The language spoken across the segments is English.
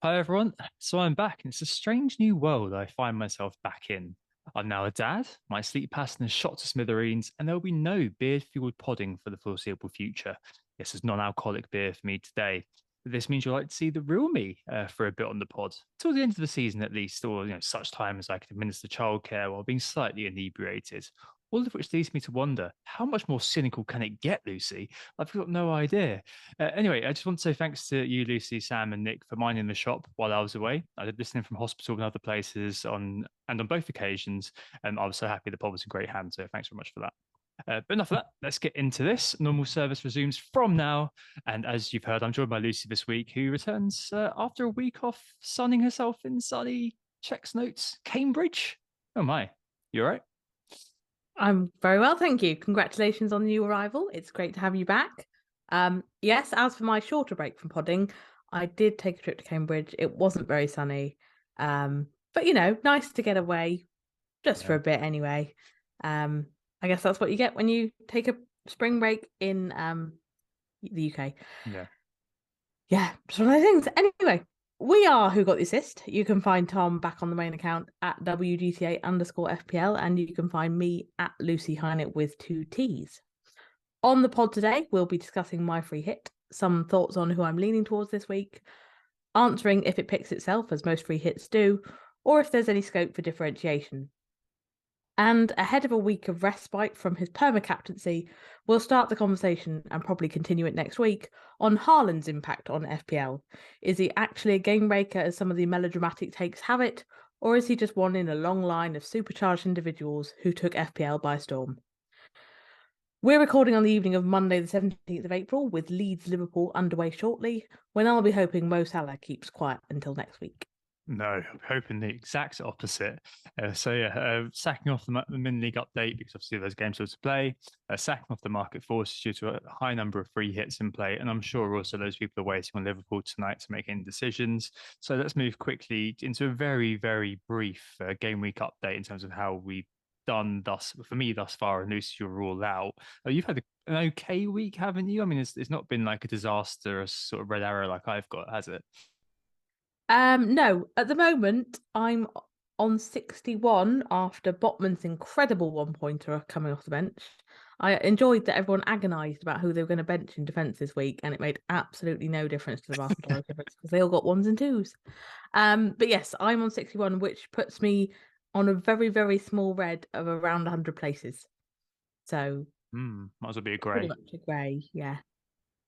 Hi everyone. So I'm back, and it's a strange new world I find myself back in. I'm now a dad, my sleep pattern is shot to smithereens, and there will be no beer-fueled podding for the foreseeable future. Yes, there's non-alcoholic beer for me today. But this means you'll like to see the real me for a bit on the pod, till the end of the season at least, or such time as I can administer childcare while being slightly inebriated. All of which leads me to wonder, how much more cynical can it get, Lucy? I've got no idea. Anyway, I just want to say thanks to you, Lucy, Sam, and Nick for minding the shop while I was away. I did listen from hospital and other places on both occasions, and I was so happy the pod was in great hands. So thanks very much for that. But enough of that. Let's get into this. Normal service resumes from now, and as you've heard, I'm joined by Lucy this week, who returns after a week off sunning herself in sunny checks notes, Cambridge. Oh my, you all right? I'm very well, thank you. Congratulations on the new arrival. It's great to have you back. Yes, as for my shorter break from podding, I did take a trip to Cambridge. It wasn't very sunny, but nice to get away just for Yeah, a bit anyway. Um, I guess that's what you get when you take a spring break in the UK. yeah. Yeah, just one of those things. Anyway, we are Who Got the Assist. You can find Tom back on the main account at WGTA underscore FPL, and you can find me at Lucy Hynett with two T's. On the pod today, we'll be discussing my free hit, some thoughts on who I'm leaning towards this week, answering if it picks itself, as most free hits do, or if there's any scope for differentiation. And ahead of a week of respite from his perma captaincy, we'll start the conversation and probably continue it next week on Haaland's impact on FPL. Is he actually a game breaker, as some of the melodramatic takes have it, or is he just one in a long line of supercharged individuals who took FPL by storm? We're recording on the evening of Monday, the 17th of April, with Leeds Liverpool underway shortly, when I'll be hoping Mo Salah keeps quiet until next week. No, I'm hoping the exact opposite. Sacking off the min league update because obviously there's games still to play. Sacking off the market forces due to a high number of free hits in play, and I'm sure also those people are waiting on Liverpool tonight to make any decisions. So let's move quickly into a very, very brief game week update in terms of how we've done thus for me thus far, and Lucy, you're all out. You've had an okay week, haven't you? I mean, it's not been like a disastrous sort of red arrow like I've got, has it? No, at the moment I'm on 61 after Botman's incredible one pointer coming off the bench. I enjoyed that everyone agonised about who they were going to bench in defence this week, and it made absolutely no difference to the vast majority of us because they all got ones and twos. But yes, I'm on 61, which puts me on a very, very small red of around 100 places. So Might as well be a pretty grey. much a grey, yeah.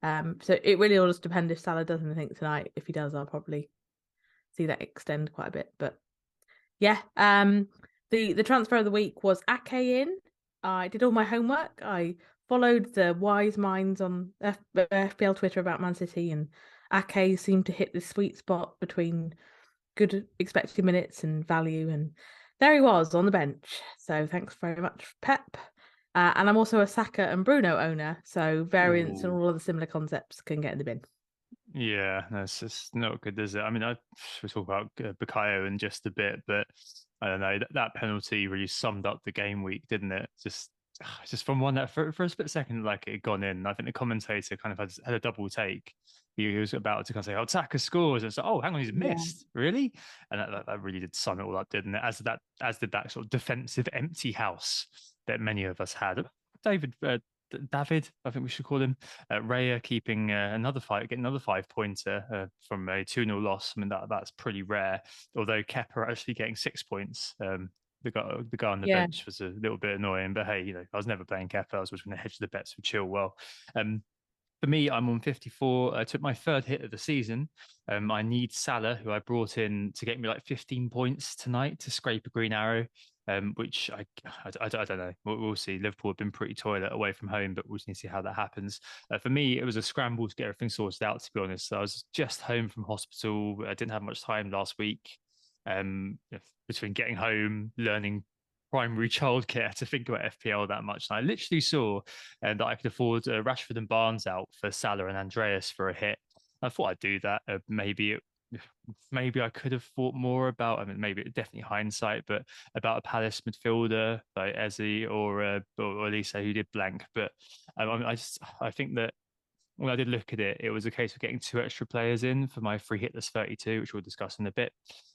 So it really all just depends if Salah does anything tonight. If he does, I'll probably see that extend quite a bit. But yeah, the transfer of the week was Ake in. I did all my homework. I followed the wise minds on FPL Twitter about Man City, and Ake seemed to hit the sweet spot between good expected minutes and value, and there he was on the bench. So thanks very much, Pep. And I'm also a Saka and Bruno owner, so variants and Ooh. all other similar concepts can get in the bin. Yeah, that's just not good, is it? I mean, we talk about Bukayo in just a bit, but I don't know. That penalty really summed up the game week, didn't it? Just from one that for a split second, like it had gone in. I think the commentator kind of had a double take. He was about to kind of say, "Oh, Taka scores," and it's like, "Oh, hang on, he's Yeah. missed, really?" And that really did sum it all up, didn't it? As did that sort of defensive empty house that many of us had. David, David, I think we should call him Raya keeping getting another 5 pointer from a 2-0 loss. I mean, that's pretty rare. Although Kepa actually getting 6 points. The guy on the Yeah. bench was a little bit annoying, but hey, I was never playing Kepa. I was just going to hedge the bets with Chilwell. For me, I'm on 54. I took my third hit of the season. I need Salah, who I brought in to get me like 15 points tonight to scrape a green arrow, which I don't know. We'll see. Liverpool have been pretty toilet away from home, but we'll need to see how that happens. For me, it was a scramble to get everything sorted out, to be honest. So I was just home from hospital. I didn't have much time last week. Between getting home, learning primary childcare to think about FPL that much. And I literally saw that I could afford Rashford and Barnes out for Salah and Andreas for a hit. I thought I'd do that. Maybe I could have thought more about. I mean, maybe definitely hindsight, but about a Palace midfielder like Eze or Elise who did blank. But I think that when I did look at it, it was a case of getting two extra players in for my free hit that's 32, which we'll discuss in a bit.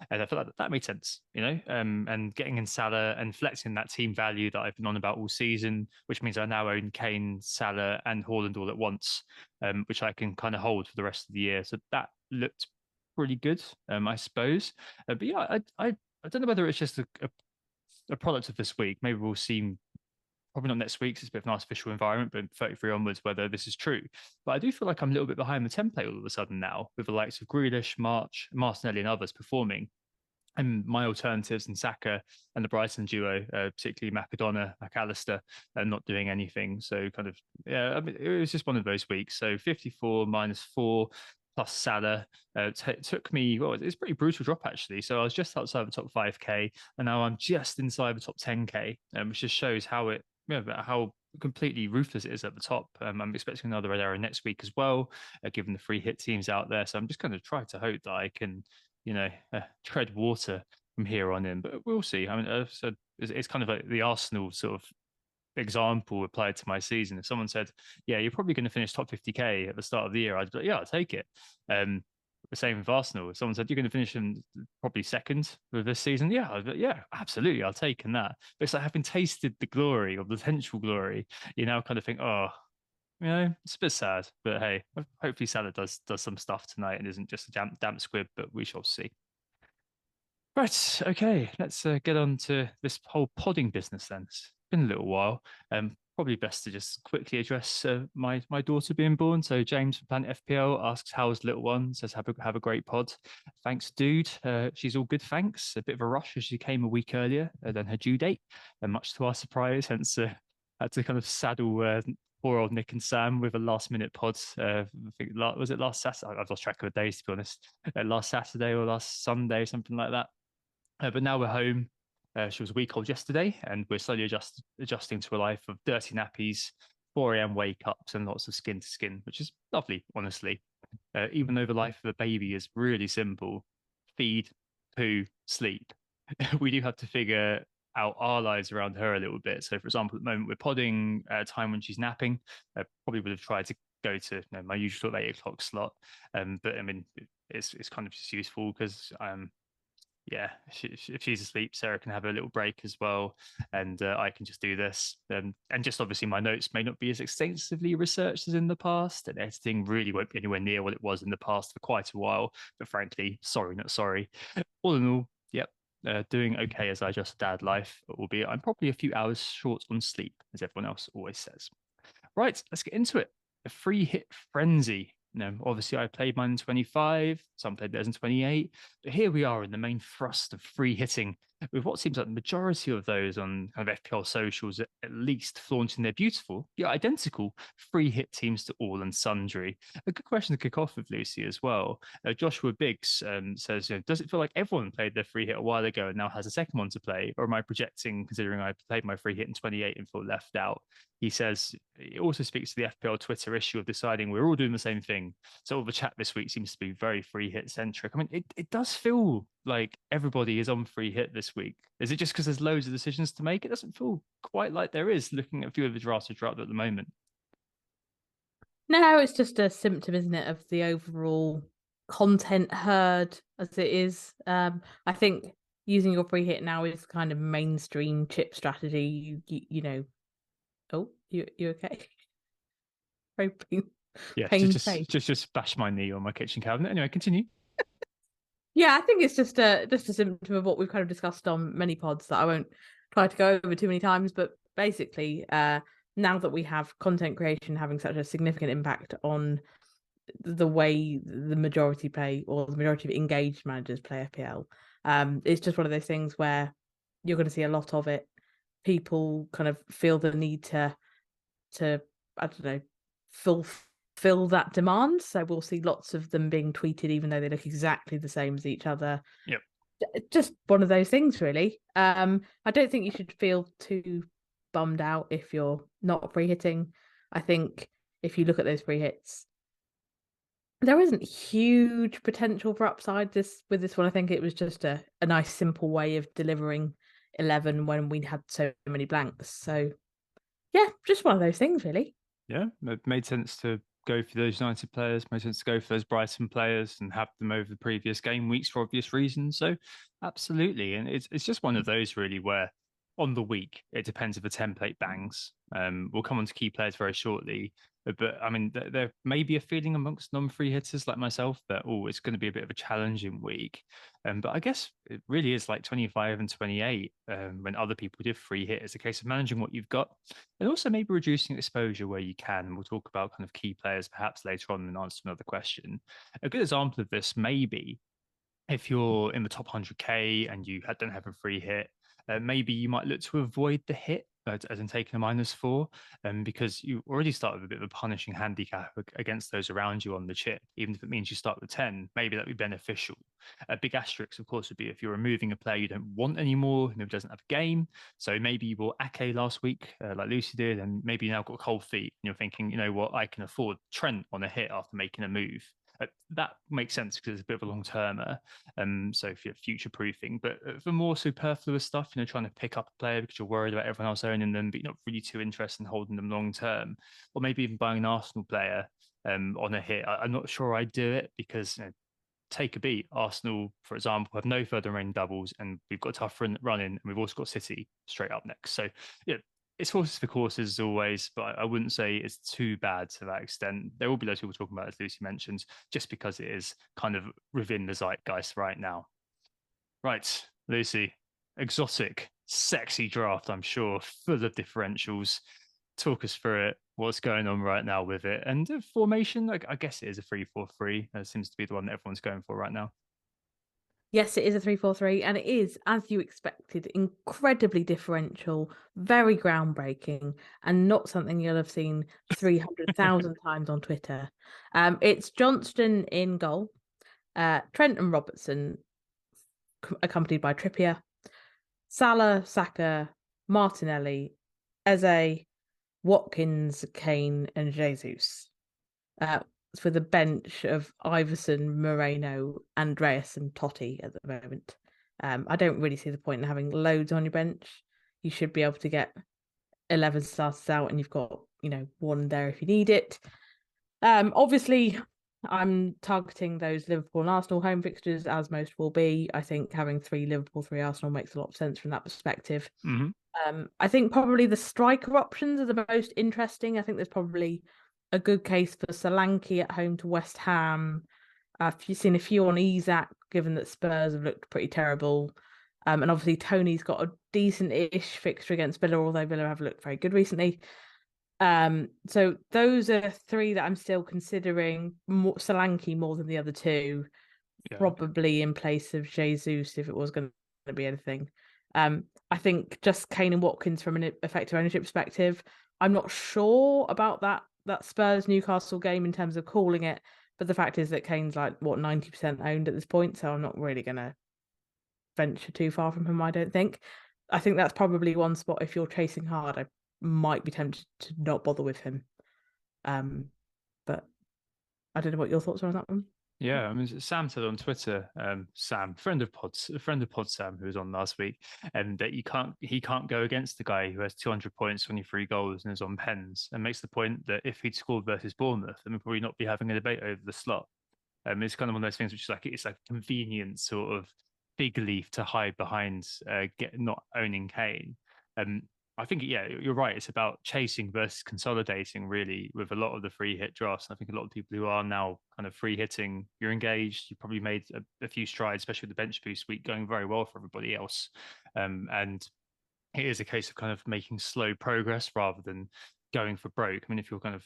And I feel like that made sense, and getting in Salah and flexing that team value that I've been on about all season, which means I now own Kane, Salah, and Haaland all at once, which I can kind of hold for the rest of the year. So that looked pretty good, I suppose. But yeah, I don't know whether it's just a product of this week. Maybe we'll see probably not next week, 'cause it's a bit of an artificial environment, but 33 onwards, whether this is true. But I do feel like I'm a little bit behind the template all of a sudden now, with the likes of Grealish, March, Martinelli, and others performing. And my alternatives in Saka and the Brighton duo, particularly Macadona, McAllister, not doing anything. So kind of, yeah, I mean, it was just one of those weeks. So 54 -4 plus Salah took me, well, it's a pretty brutal drop actually. So I was just outside the top 5K, and now I'm just inside the top 10K, which just shows how completely ruthless it is at the top. I'm expecting another error next week as well, given the free hit teams out there. So I'm just going to try to hope that I can tread water from here on in. But we'll see. I mean, so it's kind of like the Arsenal sort of example applied to my season. If someone said, "Yeah, you're probably going to finish top 50K at the start of the year," I'd be like, "Yeah, I'll take it." The same with Arsenal. If someone said you're going to finish in probably second with this season, yeah, I'd be like, yeah, absolutely, I'll take that. But it's like having tasted the glory or the potential glory, you now kind of think, oh, it's a bit sad. But hey, hopefully Salah does some stuff tonight and isn't just a damp squib. But we shall see. Right, okay, let's get on to this whole podding business then. It's been a little while. Probably best to just quickly address my daughter being born. So James from Planet FPL asks, "How's little one?" Says, "Have a great pod." Thanks, dude. She's all good, thanks. A bit of a rush as she came a week earlier than her due date, and much to our surprise, hence had to kind of saddle poor old Nick and Sam with a last minute pod. I think was it last Saturday? I've lost track of the days to be honest. Last Saturday or last Sunday, something like that. But now we're home. She was a week old yesterday, and we're slowly adjusting to a life of dirty nappies, 4 a.m. wake ups, and lots of skin to skin, which is lovely, honestly. Even though the life of a baby is really simple, feed, poo, sleep, we do have to figure out our lives around her a little bit. So, for example, at the moment, we're podding at a time when she's napping. I probably would have tried to go to my usual sort of 8 o'clock slot. But I mean, it's kind of just useful because yeah, if she's asleep, Sarah can have a little break as well, and I can just do this. And just obviously, my notes may not be as extensively researched as in the past, and editing really won't be anywhere near what it was in the past for quite a while. But frankly, sorry, not sorry. All in all, yep, doing okay as I just dad life, albeit I'm probably a few hours short on sleep, as everyone else always says. Right, let's get into it. A free hit frenzy. Obviously, I played mine in 25, some played theirs in 28, but here we are in the main thrust of free hitting, with what seems like the majority of those on kind of FPL socials at least flaunting their beautiful, yet identical free hit teams to all and sundry. A good question to kick off with, Lucy, as well. Joshua Biggs says, does it feel like everyone played their free hit a while ago and now has a second one to play? Or am I projecting, considering I played my free hit in 28 and feel left out? He says it also speaks to the FPL Twitter issue of deciding we're all doing the same thing. So all the chat this week seems to be very free hit centric. I mean, it does feel like everybody is on free hit this week. Is it just because there's loads of decisions to make? It doesn't feel quite like there is, looking at a few of the drafts which are up at the moment. No, it's just a symptom, isn't it, of the overall content herd as it is. I think using your free hit now is kind of mainstream chip strategy. You know. Oh, you okay? Very Yeah, pain face. just bash my knee on my kitchen cabinet. Anyway, continue. Yeah, I think it's just a symptom of what we've kind of discussed on many pods that I won't try to go over too many times. But basically, now that we have content creation having such a significant impact on the way the majority play or the majority of engaged managers play FPL, it's just one of those things where you're going to see a lot of it. People kind of feel the need to I don't know, fulfill that demand. So we'll see lots of them being tweeted, even though they look exactly the same as each other. Yep. Just one of those things, really. I don't think you should feel too bummed out if you're not free hitting. I think if you look at those free hits, there isn't huge potential for upside with this one. I think it was just a nice, simple way of delivering 11 when we had so many blanks. So yeah, just one of those things, really. Yeah, it made sense to go for those United players, most tends to go for those Brighton players and have them over the previous game weeks for obvious reasons. So absolutely. And it's just one of those really where on the week, it depends if the template bangs. We'll come on to key players very shortly. But I mean, there may be a feeling amongst non-free hitters like myself that, oh, it's going to be a bit of a challenging week. But I guess it really is like 25 and 28 when other people did free hit. It's a case of managing what you've got and also maybe reducing exposure where you can. And we'll talk about kind of key players perhaps later on and answer another question. A good example of this may be if you're in the top 100K and you don't have a free hit, maybe you might look to avoid the hit, as in taking a -4, because you already start with a bit of a punishing handicap against those around you on the chip. Even if it means you start with 10, maybe that would be beneficial. A big asterisk, of course, would be if you're removing a player you don't want anymore and who doesn't have a game. So maybe you bought Ake last week, like Lucy did, and maybe you now got cold feet and you're thinking, you know what, I can afford Trent on a hit after making a move. That makes sense because it's a bit of a long termer. So if you're future proofing, but for more superfluous stuff, trying to pick up a player because you're worried about everyone else owning them, but you're not really too interested in holding them long term, or maybe even buying an Arsenal player on a hit. I'm not sure I do it because take a beat. Arsenal, for example, have no further remaining doubles, and we've got a tough run in, and we've also got City straight up next. So yeah, it's horses for courses as always, but I wouldn't say it's too bad to that extent. There will be those people talking about, as Lucy mentioned, just because it is kind of within the zeitgeist right now. Right, Lucy, exotic, sexy draft, I'm sure, full of differentials. Talk us through it. What's going on right now with it? And formation, I guess it is a 3-4-3. That seems to be the one that everyone's going for right now. Yes, it is a 3-4-3, and it is, as you expected, incredibly differential, very groundbreaking, and not something you'll have seen 300,000 times on Twitter. It's Johnston in goal, Trent and Robertson, accompanied by Trippier, Salah, Saka, Martinelli, Eze, Watkins, Kane, and Jesus. Uh, for the bench of Iverson, Moreno, Andreas, and Totti at the moment. I don't really see the point in having loads on your bench. You should be able to get 11 starters out, and you've got one there if you need it. Obviously, I'm targeting those Liverpool and Arsenal home fixtures, as most will be. I think having 3 Liverpool, 3 Arsenal makes a lot of sense from that perspective. Mm-hmm. I think probably the striker options are the most interesting. I think there's probably a good case for Solanke at home to West Ham. You've seen a few on Isak, given that Spurs have looked pretty terrible. And obviously Tony's got a decent-ish fixture against Villa, although Villa have looked very good recently. So those are 3 that I'm still considering. Solanke more than the other 2, Yeah. probably in place of Jesus if it was going to be anything. I think just Kane and Watkins from an effective ownership perspective. I'm not sure about that Spurs Newcastle game in terms of calling it, but the fact is that Kane's like 90% owned at this point, so I'm not really going to venture too far from him. I don't think. I think that's probably one spot if you're chasing hard. I might be tempted to not bother with him. But I don't know what your thoughts are on that one. Yeah, I mean, Sam said on Twitter, Sam, friend of Pod Sam, who was on last week, and that he can't go against the guy who has 200 points, 23 goals, and is on pens, and makes the point that if he'd scored versus Bournemouth, then we'd probably not be having a debate over the slot. It's kind of one of those things which is like it's like a convenient sort of big leaf to hide behind, get not owning Kane. Um, I think yeah, you're right. It's about chasing versus consolidating, really, with a lot of the free hit drafts. And I think a lot of people who are now kind of free hitting, you're engaged. You probably made a few strides, especially with the bench boost week going very well for everybody else. And it is a case of kind of making slow progress rather than going for broke. I mean, if you're kind of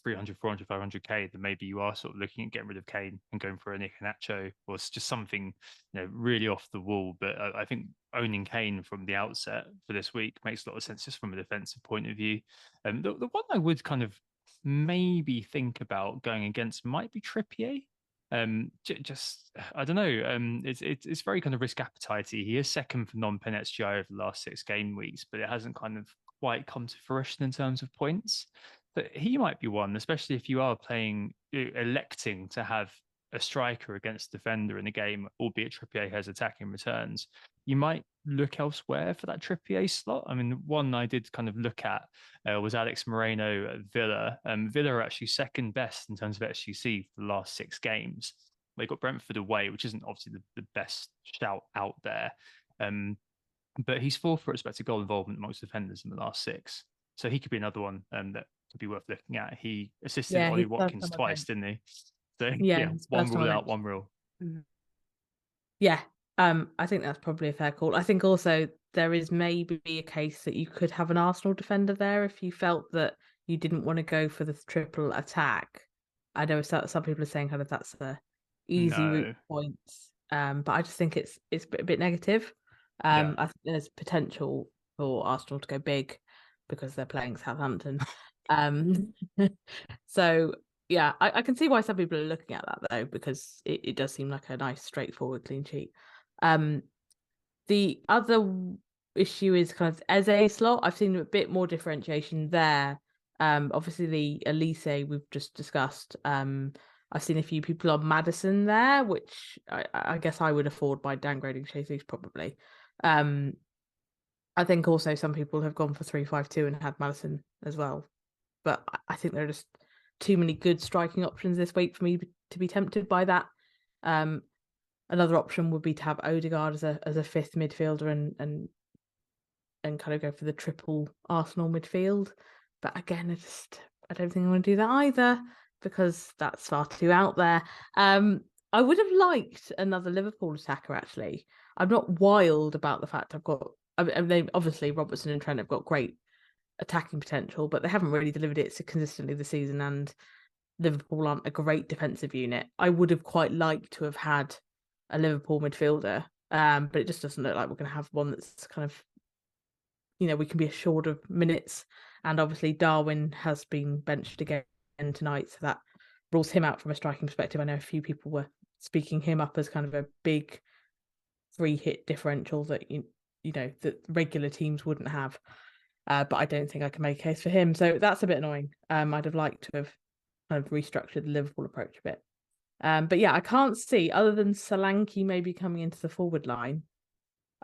300, 400, 500K, then maybe you are sort of looking at getting rid of Kane and going for a Nick Nacho or it's just something really off the wall. But I think owning Kane from the outset for this week makes a lot of sense just from a defensive point of view. The one I would kind of maybe think about going against might be Trippier. Just I don't know. It's very kind of risk appetitey. He is second for non-pen XGI over the last 6 game weeks, but it hasn't kind of quite come to fruition in terms of points. But he might be one, especially if you are playing, electing to have a striker against defender in a game, albeit Trippier has attacking returns, you might look elsewhere for that Trippier slot. I mean, one I did kind of look at was Alex Moreno at Villa. Villa are actually second best in terms of XGC for the last 6 games. They got Brentford away, which isn't obviously the best shout out there. Um, but he's fourth for expected goal involvement amongst defenders in the last 6. So he could be another one that could be worth looking at. He assisted Yeah, Ollie he's first Watkins on my twice, bench. didn't he? So Yeah, yeah, he's one first on rule my out, bench. one rule. Mhm. Yeah, I think that's probably a fair call. I think also there is maybe a case that you could have an Arsenal defender there if you felt that you didn't want to go for the triple attack. I know some people are saying kind of that's the easy route No. points, but I just think it's a bit negative. Yeah. I think there's potential for Arsenal to go big because they're playing Southampton. Um, so yeah, I can see why some people are looking at that though, because it does seem like a nice, straightforward clean sheet. Um, the other issue is kind of as a slot. I've seen a bit more differentiation there. Obviously the Elise we've just discussed. I've seen a few people on Madison there, which I guess I would afford by downgrading Jesus probably. Um, I think also some people have gone for 3-5-2 and had Madison as well, but I think there are just too many good striking options this week for me to be tempted by that. Um, Another option would be to have Odegaard as a fifth midfielder and kind of go for the triple Arsenal midfield. But again, I don't think I want to do that either because that's far too out there. I would have liked another Liverpool attacker actually. I'm not wild about the fact I mean, they obviously Robertson and Trent have got great attacking potential, but they haven't really delivered it so consistently this season. And Liverpool aren't a great defensive unit. I would have quite liked to have had a Liverpool midfielder, but it just doesn't look like we're going to have one that's kind of, we can be assured of minutes. And obviously, Darwin has been benched again tonight, so that rules him out from a striking perspective. I know a few people were speaking him up as kind of a big 3-hit differential that that regular teams wouldn't have. But I don't think I can make a case for him, so that's a bit annoying. I'd have liked to have kind of restructured the Liverpool approach a bit. But yeah, I can't see, other than Solanke maybe coming into the forward line,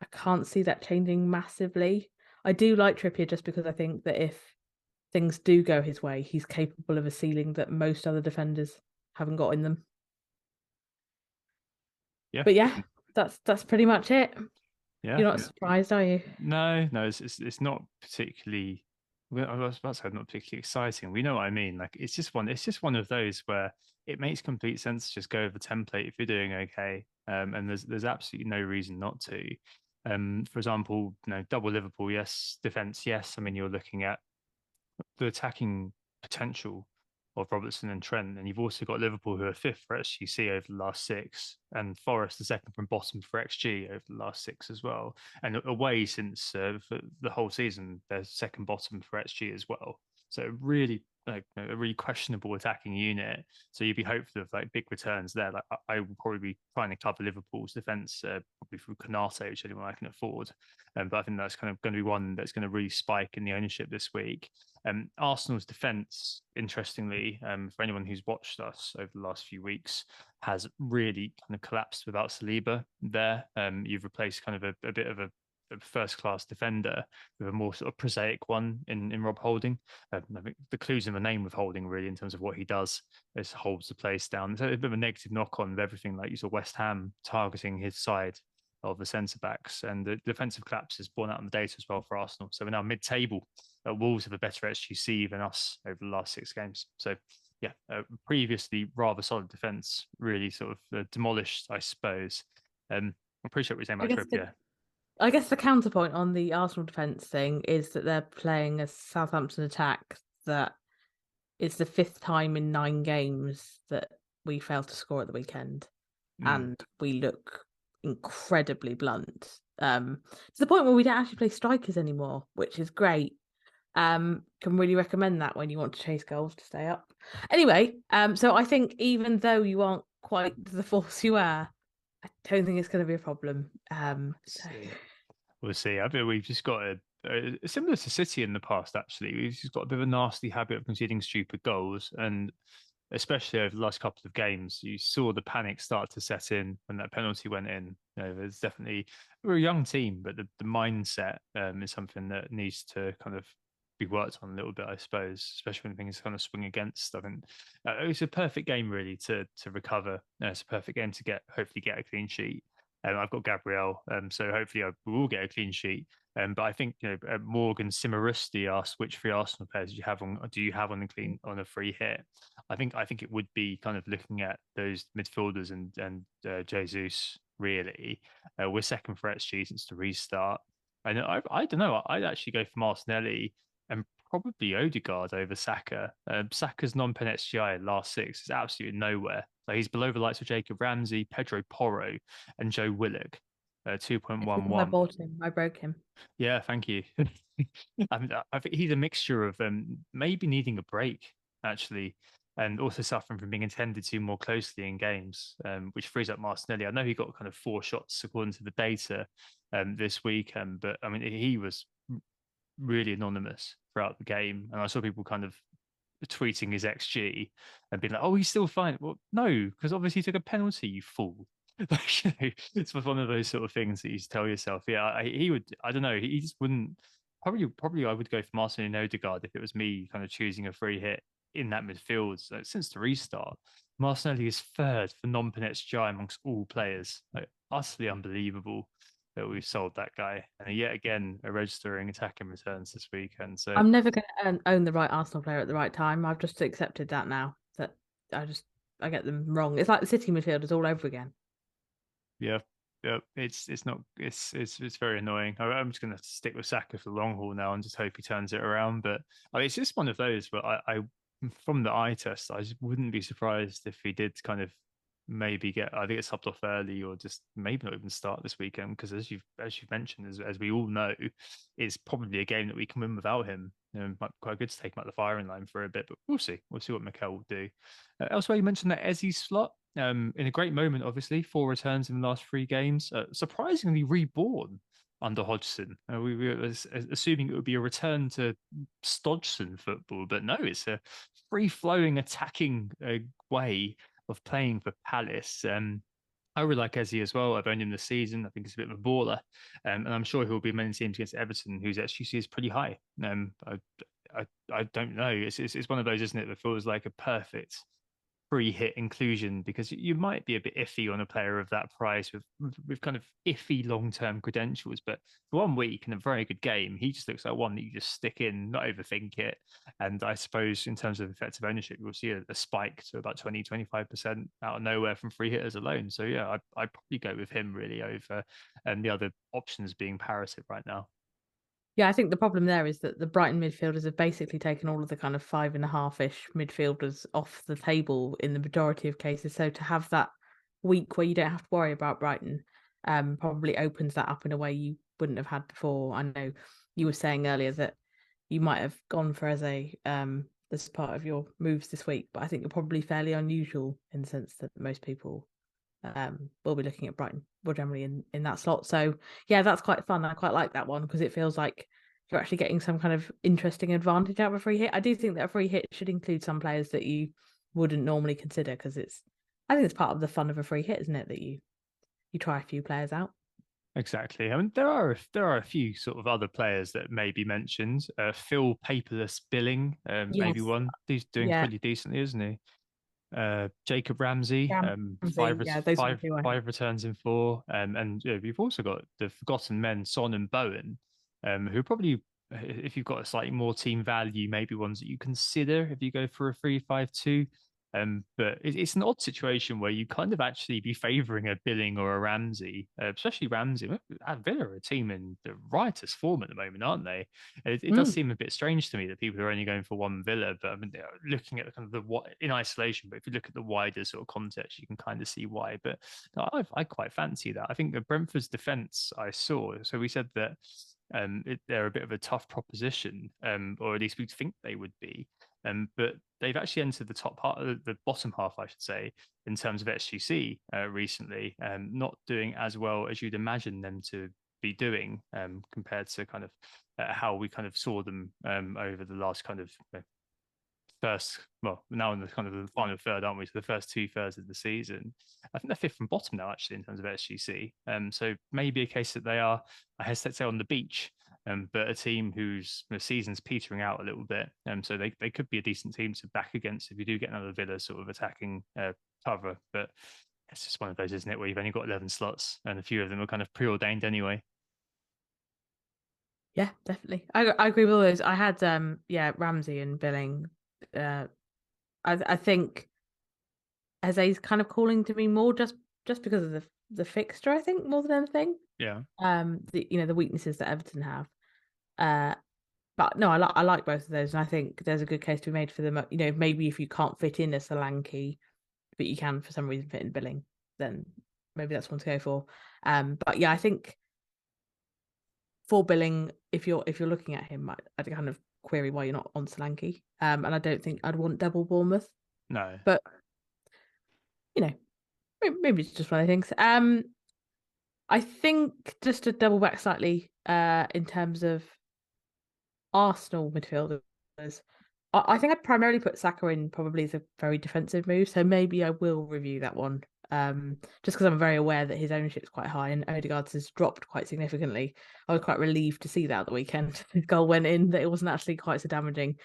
I can't see that changing massively. I do like Trippier just because I think that if things do go his way, he's capable of a ceiling that most other defenders haven't got in them. Yeah. But yeah, that's pretty much it. Yeah. You're not surprised, are you? No, no, it's not particularly. Well, I was about to say not particularly exciting. We know what I mean. Like it's just one of those where it makes complete sense to just go over template if you're doing okay. And there's absolutely no reason not to. For example, double Liverpool, yes, defense, yes. I mean, you're looking at the attacking potential of Robertson and Trent, and you've also got Liverpool who are fifth for XGC over the last 6, and Forest the second from bottom for XG over the last 6 as well, and away since for the whole season they're second bottom for XG as well. So really like a really questionable attacking unit. So you'd be hopeful of like big returns there. Like I will probably be trying to cover Liverpool's defense probably through Canate, which anyone I can afford. But I think that's kind of going to be one that's going to really spike in the ownership this week. Arsenal's defence, interestingly, for anyone who's watched us over the last few weeks, has really kind of collapsed without Saliba there. You've replaced kind of a bit of a first-class defender with a more sort of prosaic one in Rob Holding. I think the clues in the name of Holding, really, in terms of what he does, is holds the place down. It's a bit of a negative knock-on of everything, like you saw West Ham targeting his side of the centre backs, and the defensive collapse is borne out in the data as well for Arsenal. So we're now mid-table. Wolves have a better SGC than us over the last 6 games. So yeah, previously rather solid defence, really sort of demolished, I suppose. I appreciate what you're saying I about guess Trippier. I guess the counterpoint on the Arsenal defence thing is that they're playing a Southampton attack that is the fifth time in 9 games that we failed to score at the weekend, Mm, and we look incredibly blunt. To the point where we don't actually play strikers anymore, which is great. Can really recommend that when you want to chase goals to stay up. Anyway, so I think even though you aren't quite the force you were, I don't think it's going to be a problem. So see. We'll see. I think we've just got similar to City in the past, actually. We've just got a bit of a nasty habit of conceding stupid goals. And especially over the last couple of games, you saw the panic start to set in when that penalty went in. There's definitely we're a young team, but the mindset is something that needs to kind of be worked on a little bit, I suppose, especially when things kind of swing against. I think it's a perfect game really to recover. It's a perfect game to hopefully get a clean sheet. I've got Gabriel, so hopefully we will get a clean sheet. But I think Morgan Simarusti asked which three Arsenal players do you have on the clean on a free hit. I think it would be kind of looking at those midfielders and Jesus really. We're second for XG since the restart. And I don't know. I'd actually go for Martinelli and probably Odegaard over Saka. Saka's non-pen XGI last six is absolutely nowhere. So he's below the likes of Jacob Ramsey, Pedro Porro, and Joe Willock, It's because I 2.11. bought him. I broke him. Yeah, thank you. I think he's a mixture of maybe needing a break, actually, and also suffering from being attended to more closely in games, which frees up Martinelli. I know he got kind of four shots according to the data this week, but I mean, he was really anonymous throughout the game. And I saw people kind of tweeting his XG and being like, "Oh, he's still fine." Well, no, because obviously he took a penalty, you fool. Like, it's one of those sort of things that you just tell yourself. Yeah, he would. I don't know. He just wouldn't. Probably, I would go for Martin and Odegaard if it was me kind of choosing a free hit in that midfield. So since the restart, Martinelli is third for non-pen XGI amongst all players. Like, utterly unbelievable that we've sold that guy. And yet again, a registering attacking returns this weekend. So I'm never going to own the right Arsenal player at the right time. I've just accepted that now. That I just I get them wrong. It's like the City midfielders all over again. yeah, yeah, it's very annoying. I'm just gonna stick with Saka for the long haul now and just hope he turns it around. But I mean, it's just one of those. But I from the eye test, I just wouldn't be surprised if he did kind of maybe get I think it's subbed off early or just maybe not even start this weekend because as you've mentioned as we all know, it's probably a game that we can win without him. It might be quite good to take him out the firing line for a bit, but we'll see. We'll see what Mikel will do. Elsewhere, you mentioned that Ezzy slot. In a great moment, obviously, four returns in the last three games. Surprisingly reborn under Hodgson. We were assuming it would be a return to Stodgson football, but no, it's a free-flowing, attacking way of playing for Palace. I really like Eze as well. I've owned him this season. I think he's a bit of a baller, and I'm sure he'll be many teams against Everton, whose XGC is pretty high. I don't know. It's one of those, isn't it? That feels like a perfect free hit inclusion because you might be a bit iffy on a player of that price with kind of iffy long term credentials. But for 1 week in a very good game, he just looks like one that you just stick in, not overthink it. And I suppose in terms of effective ownership, we'll see a spike to about 20-25% out of nowhere from free hitters alone. So yeah, I'd probably go with him really over and the other options being parroted right now. Yeah, I think the problem there is that the Brighton midfielders have basically taken all of the kind of 5.5-ish midfielders off the table in the majority of cases. So to have that week where you don't have to worry about Brighton, probably opens that up in a way you wouldn't have had before. I know you were saying earlier that you might have gone for as a this part of your moves this week, but I think you're probably fairly unusual in the sense that most people we'll be looking at Brighton more generally in that slot. So yeah, that's quite fun. I quite like that one because it feels like you're actually getting some kind of interesting advantage out of a free hit. I do think that a free hit should include some players that you wouldn't normally consider because I think it's part of the fun of a free hit, isn't it? That you try a few players out. Exactly. I mean, there are a few sort of other players that may be mentioned. Phil Paperless Billing, maybe Yes. one. He's doing Yeah. pretty decently, isn't he? Jacob Ramsey, Ramsey. Yeah, those are the two I have. five returns in four, and we've also got the forgotten men, Son and Bowen, who probably, if you've got a slightly more team value, maybe ones that you consider if you go for a 3-5-2. But it's an odd situation where you kind of actually be favouring a Billing or a Ramsey, especially Ramsey. Villa are a team in the riotous form at the moment, aren't they? It does Mm. seem a bit strange to me that people are only going for one Villa, but I mean, looking at kind of in isolation, but if you look at the wider sort of context, you can kind of see why. But no, I quite fancy that. I think the Brentford's defence I saw. So we said that they're a bit of a tough proposition, or at least we think they would be. But they've actually entered the top part, the bottom half, I should say, in terms of SGC recently, not doing as well as you'd imagine them to be doing compared to kind of how we kind of saw them over the last kind of first, well, now in the kind of the final third, aren't we? So the first 2/3 of the season. I think they're fifth from bottom now, actually, in terms of SGC. So maybe a case that they are, I hesitate to say on the beach, but a team whose season's petering out a little bit. So they could be a decent team to back against if you do get another Villa sort of attacking cover. But it's just one of those, isn't it, where you've only got 11 slots and a few of them are kind of preordained anyway. Yeah, definitely. I agree with all those. I had Ramsey and Billing. Uh, I think Jose's kind of calling to me more just because of the fixture. I think more than anything. Yeah. The weaknesses that Everton have. Uh, but no, I like both of those, and I think there's a good case to be made for them. Maybe if you can't fit in a Solanke, but you can for some reason fit in Billing, then maybe that's one to go for. But yeah, I think for Billing, if you're looking at him, I'd kind of query why you're not on Solanke. And I don't think I'd want double Bournemouth, No. but you know, maybe it's just one of the things. I think just to double back slightly, in terms of Arsenal midfielders, I think I'd primarily put Saka in probably as a very defensive move. So maybe I will review that one. Just because I'm very aware that his ownership is quite high and Odegaard's has dropped quite significantly. I was quite relieved to see that at the weekend. His goal went in, that it wasn't actually quite so damaging.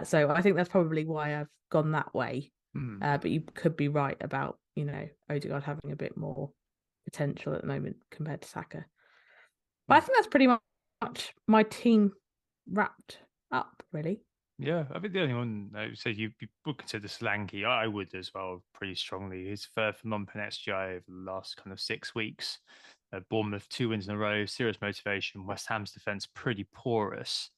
So I think that's probably why I've gone that way. Hmm. But you could be right about, Odegaard having a bit more potential at the moment compared to Saka. But I Hmm. think that's pretty much my team wrapped up, really. Yeah, I think the only one I would say you would consider Solanke. I would as well, pretty strongly. He's third for non-pen XGI over the last kind of 6 weeks. Bournemouth 2 wins in a row, serious motivation. West Ham's defense pretty porous.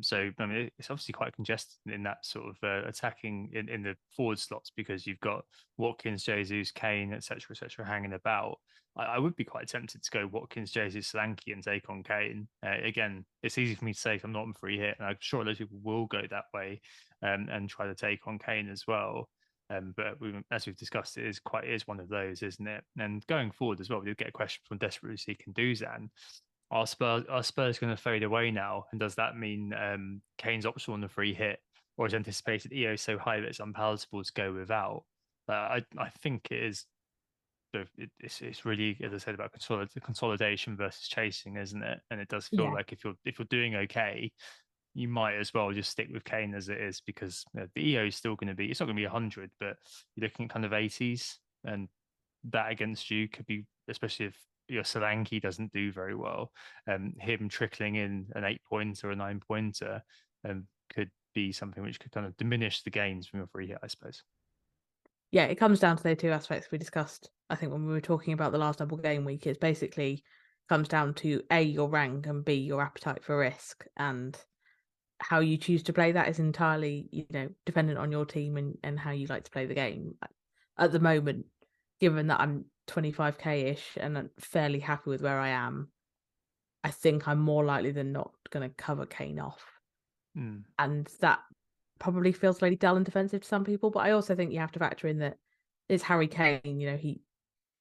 So I mean, it's obviously quite congested in that sort of attacking in the forward slots because you've got Watkins, Jesus, Kane, etc., hanging about. I would be quite tempted to go Watkins, Jesus, Solanke, and take on Kane. Again, it's easy for me to say if I'm not on free hit, and I'm sure those people will go that way and try to take on Kane as well. But as we've discussed, it is one of those, isn't it? And going forward as well, we'll get a question from desperately seeking Duzan. Are Spurs going to fade away now? And does that mean Kane's optional on the free hit, or is anticipated EO so high that it's unpalatable to go without? I think it is. It's really, as I said, about consolidation versus chasing, isn't it? And it does feel Yeah. like if you're doing okay, you might as well just stick with Kane as it is because the EO is still going to be. It's not going to be 100, but you're looking at kind of 80s, and that against you could be, especially if your Solanke doesn't do very well. Him trickling in an 8 pointer or a 9 pointer could be something which could kind of diminish the gains from your free hit, I suppose. Yeah, it comes down to the two aspects we discussed. I think when we were talking about the last double game week, it's basically comes down to A, your rank, and B, your appetite for risk. And how you choose to play that is entirely, dependent on your team and how you like to play the game. At the moment, given that I'm 25k-ish and I'm fairly happy with where I am, I think I'm more likely than not going to cover Kane off. Mm, And that probably feels really dull and defensive to some people, but I also think you have to factor in that it's Harry Kane.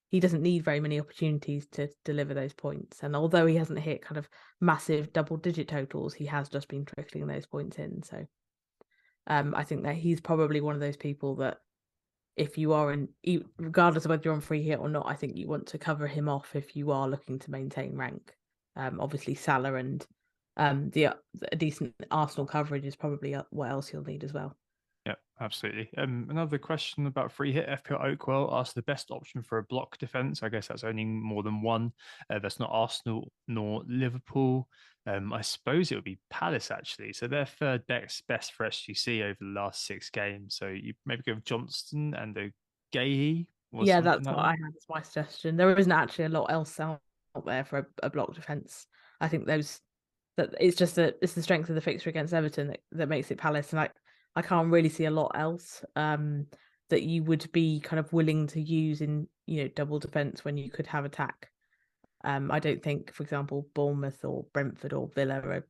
He doesn't need very many opportunities to deliver those points. And although he hasn't hit kind of massive double-digit totals, he has just been trickling those points in. So I think that he's probably one of those people that if you are regardless of whether you're on free hit or not, I think you want to cover him off if you are looking to maintain rank. Obviously Salah and a decent Arsenal coverage is probably what else you'll need as well. yeah, absolutely. Another question about free hit. FPL Oakwell asked the best option for a block defense. I guess that's owning more than one. That's not Arsenal nor Liverpool. I suppose it would be Palace actually. So they're third best for SGC over the last 6 games. So you maybe go with Johnston and a Gahey or Yeah, something that's like what I that. had as my suggestion. There isn't actually a lot else out there for a block defense. I think that it's just that it's the strength of the fixture against Everton that makes it Palace, and I can't really see a lot else that you would be kind of willing to use in double defense when you could have attack. I don't think, for example, Bournemouth or Brentford or Villa are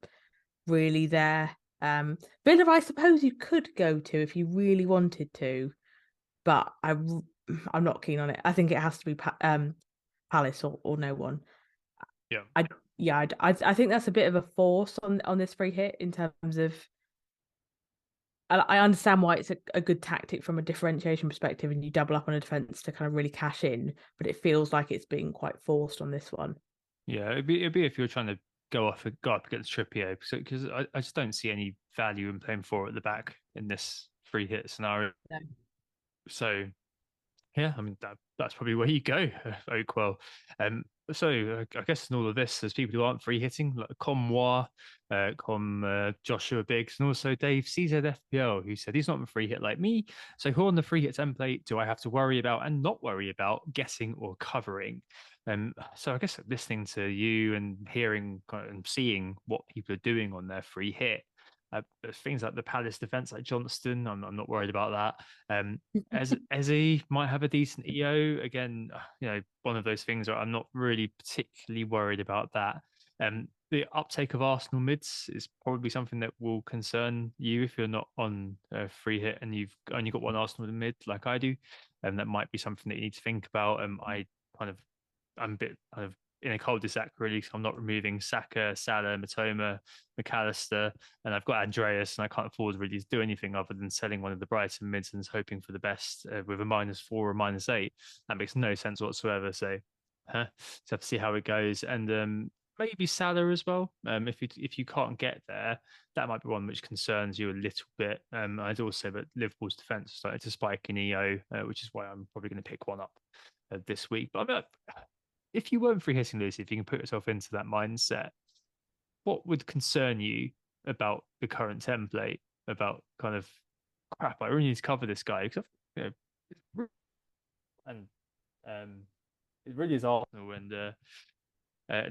really there. Villa, I suppose you could go to if you really wanted to, but I'm not keen on it. I think it has to be Palace or no one. Yeah. I yeah, I think that's a bit of a force on this free hit in terms of I understand why it's a good tactic from a differentiation perspective, and you double up on a defense to kind of really cash in, but it feels like it's being quite forced on this one. Yeah, it'd be if you're trying to go up against Trippier, because I just don't see any value in playing four at the back in this free hit scenario. No. So yeah, I mean that's probably where you go, Oakwell. So I guess in all of this, there's people who aren't free hitting, like Commois, Joshua Biggs, and also Dave CZFPL, who said he's not a free hit like me. So who on the free hit template do I have to worry about and not worry about guessing or covering? So I guess listening to you and hearing and seeing what people are doing on their free hit. Things like the Palace defense, like Johnston, I'm not worried about that. As he might have a decent EO again, one of those things where I'm not really particularly worried about that. The uptake of Arsenal mids is probably something that will concern you if you're not on a free hit and you've only got one Arsenal mid like I do, and that might be something that you need to think about. Kind of I'm a bit kind of in a cul-de-sac really, so I'm not removing Saka, Salah, Matoma, McAllister, and I've got Andreas, and I can't afford really to do anything other than selling one of the Brighton mids and hoping for the best with a -4 or -8. That makes no sense whatsoever. So, just have to see how it goes, and maybe Salah as well. If you can't get there, that might be one which concerns you a little bit. I'd also say that Liverpool's defence started to spike in EO, which is why I'm probably going to pick one up this week. But I mean, if you weren't free hitting Lucy, if you can put yourself into that mindset, what would concern you about the current template? About kind of crap, I really need to cover this guy because and um, it really is Arsenal and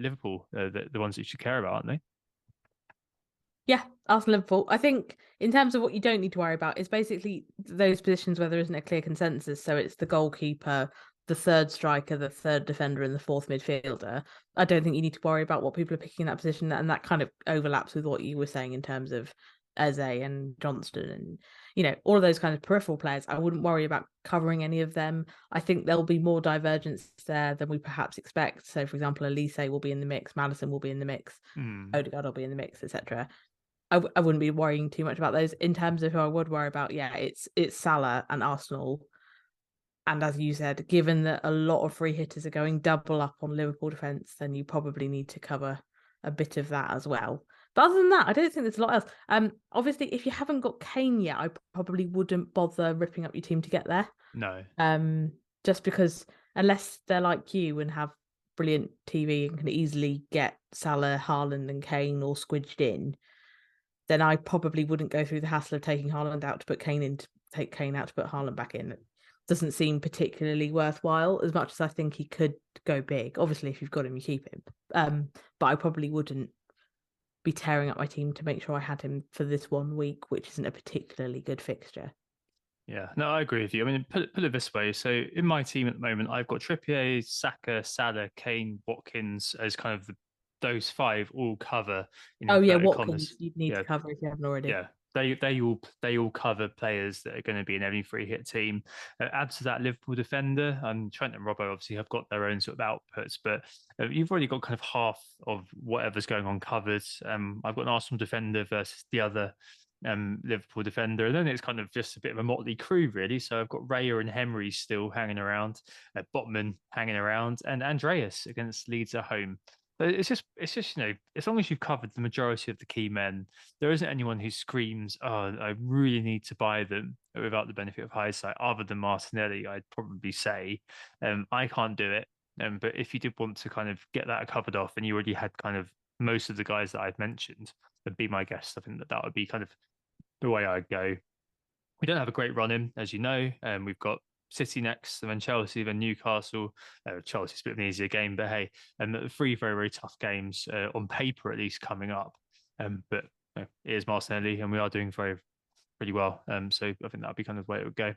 Liverpool, the ones that you should care about, aren't they? Yeah, Arsenal Liverpool. I think in terms of what you don't need to worry about is basically those positions where there isn't a clear consensus. So it's the goalkeeper, the third striker, the third defender, and the fourth midfielder. I don't think you need to worry about what people are picking in that position, and that kind of overlaps with what you were saying in terms of Eze and Johnston and all of those kind of peripheral players. I wouldn't worry about covering any of them. I think there'll be more divergence there than we perhaps expect. So, for example, Elise will be in the mix, Madison will be in the mix, Hmm. Odegaard will be in the mix, etc. I wouldn't be worrying too much about those. In terms of who I would worry about, yeah, it's Salah and Arsenal. And as you said, given that a lot of free hitters are going double up on Liverpool defence, then you probably need to cover a bit of that as well. But other than that, I don't think there's a lot else. Obviously, if you haven't got Kane yet, I probably wouldn't bother ripping up your team to get there. No. Um, just because unless they're like you and have brilliant TV and can easily get Salah, Haaland, and Kane all squidged in, then I probably wouldn't go through the hassle of taking Haaland out to put Kane in, to take Kane out to put Haaland back in. It doesn't seem particularly worthwhile as much as I think he could go big. Obviously, if you've got him, you keep him. But I probably wouldn't be tearing up my team to make sure I had him for this 1 week, which isn't a particularly good fixture. Yeah, no, I agree with you. I mean, put it this way. So in my team at the moment, I've got Trippier, Saka, Salah, Kane, Watkins as kind of those five all cover in Oh yeah, inverted commas. Watkins you'd need to Yeah, cover if you haven't already. yeah, they all cover players that are going to be in every free hit team. Add to that Liverpool defender, and Trent and Robbo obviously have got their own sort of outputs, but you've already got kind of half of whatever's going on covered. I've got an Arsenal defender versus the other Liverpool defender, and then it's kind of just a bit of a motley crew really. So I've got Raya and Henry still hanging around, Botman hanging around, and Andreas against Leeds at home. But it's just as long as you've covered the majority of the key men, there isn't anyone who screams, "Oh, I really need to buy them," without the benefit of hindsight. Other than Martinelli, I'd probably say, I can't do it. But if you did want to kind of get that covered off, and you already had kind of most of the guys that I've mentioned, would be my guess. I think that would be kind of the way I'd go. We don't have a great run in, as you know. We've got City next, and then Chelsea, then Newcastle. Chelsea's a bit of an easier game, but hey, and three very, very tough games on paper at least coming up. But it is Martinelli, and we are doing very, pretty well. So I think that'd be kind of the way it would go.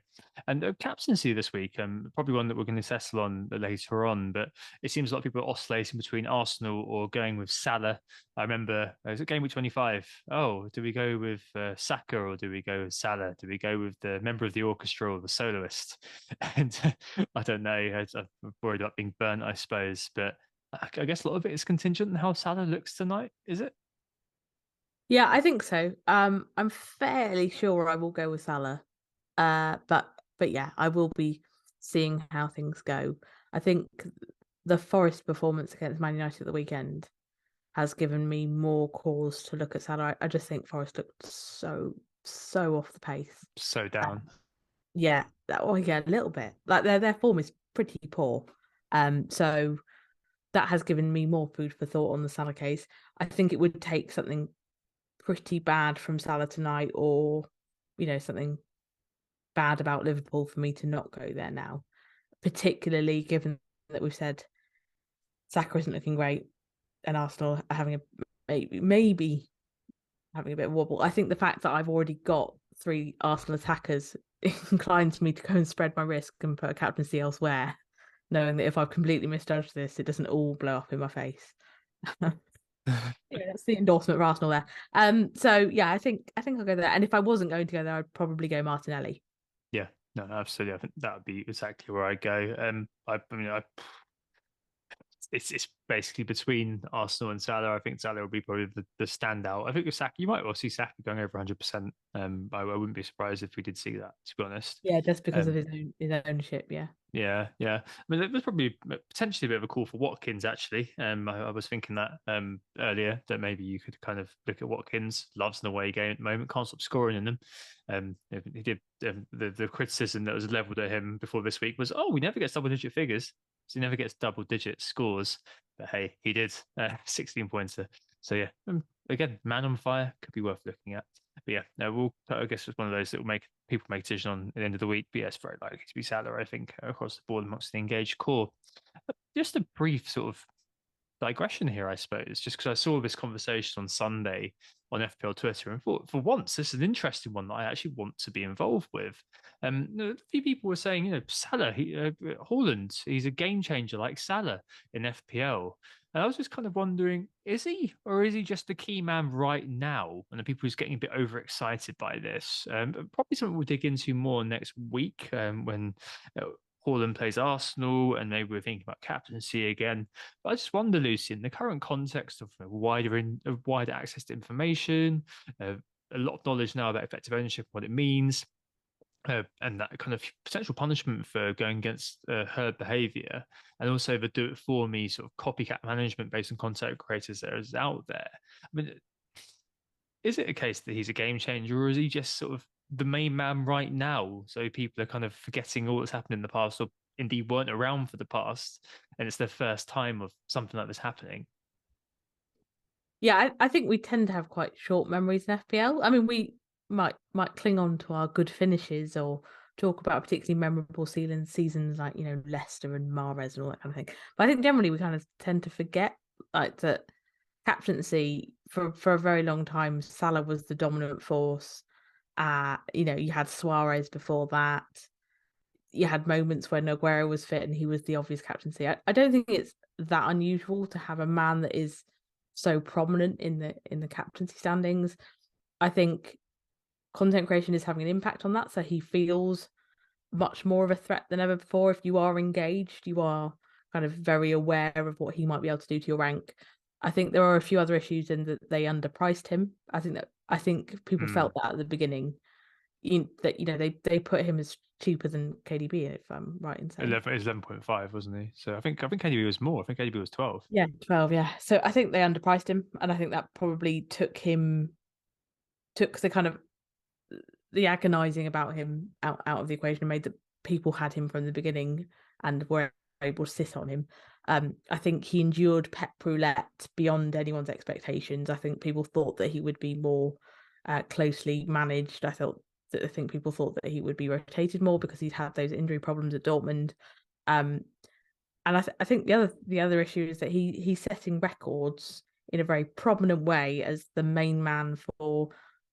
And captaincy this week, probably one that we're going to settle on later on. But it seems a lot of people are oscillating between Arsenal or going with Salah. I remember, was it game week 25? Oh, do we go with Saka or do we go with Salah? Do we go with the member of the orchestra or the soloist? And I don't know. I'm worried about being burnt, I suppose. But I guess a lot of it is contingent on how Salah looks tonight, is it? Yeah, I think so. I'm fairly sure I will go with Salah. But yeah, I will be seeing how things go. I think the Forest performance against Man United at the weekend has given me more cause to look at Salah. I just think Forest looked so off the pace. So Uh, down. yeah, yeah, a little bit. Like their form is pretty poor. So that has given me more food for thought on the Salah case. I think it would take something pretty bad from Salah tonight, or something bad about Liverpool for me to not go there now. Particularly given that we've said Saka isn't looking great, and Arsenal are having a maybe having a bit of wobble. I think the fact that I've already got three Arsenal attackers inclines me to go and spread my risk and put a captaincy elsewhere, knowing that if I've completely misjudged this, it doesn't all blow up in my face. Yeah, that's the endorsement for Arsenal there. So yeah, I think I'll go there. And if I wasn't going to go there, I'd probably go Martinelli. Yeah, no, absolutely. I think that would be exactly where I go. I mean, it's basically between Arsenal and Salah. I think Salah will be probably the standout. I think with Saka, you might well see Saka going over 100%. I wouldn't be surprised if we did see that, to be honest. Yeah, just because of Um, his ownership. Yeah. yeah, yeah. I mean, there was probably potentially a bit of a call for Watkins, actually. I was thinking that earlier, that maybe you could kind of look at Watkins. Loves an away game at the moment, can't stop scoring in them. He did the criticism that was leveled at him before this week was, oh, he never gets double-digit figures, so he never gets double-digit scores. But hey, he did 16 pointer. So yeah, again, man on fire could be worth looking at. But yeah, no, I guess it's one of those that will make people make a decision on at the end of the week. But yeah, it's very likely to be Salah, I think, across the board amongst the engaged core. Just a brief sort of digression here, I suppose, just because I saw this conversation on Sunday on FPL Twitter and thought, for once, this is an interesting one that I actually want to be involved with. A few people were saying, Salah, Haaland, he's a game changer like Salah in FPL. And I was just kind of wondering, is he, or is he just the key man right now? And the people who's getting a bit overexcited by this. Probably something we'll dig into more next week when Haaland plays Arsenal, and maybe we're thinking about captaincy again. But I just wonder, Lucy, in the current context of wider access to information, a lot of knowledge now about effective ownership, what it means, and that kind of potential punishment for going against herd behavior, and also the do it for me sort of copycat management based on content creators that is out there. I mean, is it a case that he's a game changer, or is he just sort of the main man right now? So people are kind of forgetting all that's happened in the past, or indeed weren't around for the past, and it's their first time of something like this happening. Yeah, I think we tend to have quite short memories in FPL. I mean, we might cling on to our good finishes or talk about particularly memorable seasons like, Leicester and Mahrez and all that kind of thing. But I think generally we kind of tend to forget like that captaincy for a very long time, Salah was the dominant force. You had Suarez before that. You had moments when Aguero was fit and he was the obvious captaincy. I don't think it's that unusual to have a man that is so prominent in the captaincy standings. I think content creation is having an impact on that, so he feels much more of a threat than ever before. If you are engaged, you are kind of very aware of what he might be able to do to your rank. I think there are a few other issues in that they underpriced him. I think people Hmm. felt that at the beginning. They put him as cheaper than KDB, if I'm right in saying. 11 is 11.5, wasn't he? So I think KDB was more. I think KDB was 12. Yeah, 12, yeah. So I think they underpriced him, and I think that probably took the kind of the agonizing about him out of the equation and made that people had him from the beginning and were able to sit on him. I think he endured Pep Roulette beyond anyone's expectations. I think people thought that he would be more closely managed. I think people thought that he would be rotated more because he'd had those injury problems at Dortmund. Um, and I think the other issue is that he's setting records in a very prominent way as the main man for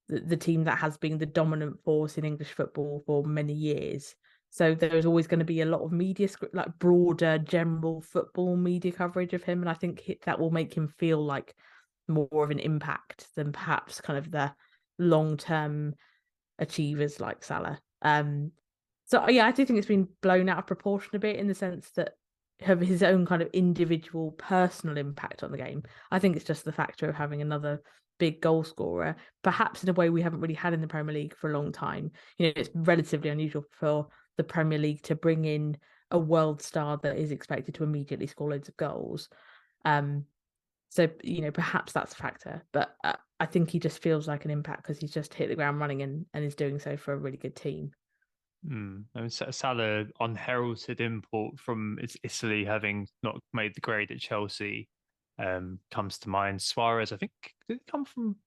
the team that has been the dominant force in English football for many years. So there's always going to be a lot of media like broader general football media coverage of him, and I think that will make him feel like more of an impact than perhaps kind of the long term achievers like Salah. So yeah, I do think it's been blown out of proportion a bit in the sense that have his own kind of individual personal impact on the game. I think it's just the factor of having another big goal scorer, perhaps in a way we haven't really had in the Premier League for a long time. It's relatively unusual for the Premier League to bring in a world star that is expected to immediately score loads of goals. Um, so perhaps that's a factor, but I think he just feels like an impact because he's just hit the ground running and is doing so for a really good team. I mean, Salah, unheralded import from Italy, having not made the grade at Chelsea, comes to mind. Suarez, I think, did he come from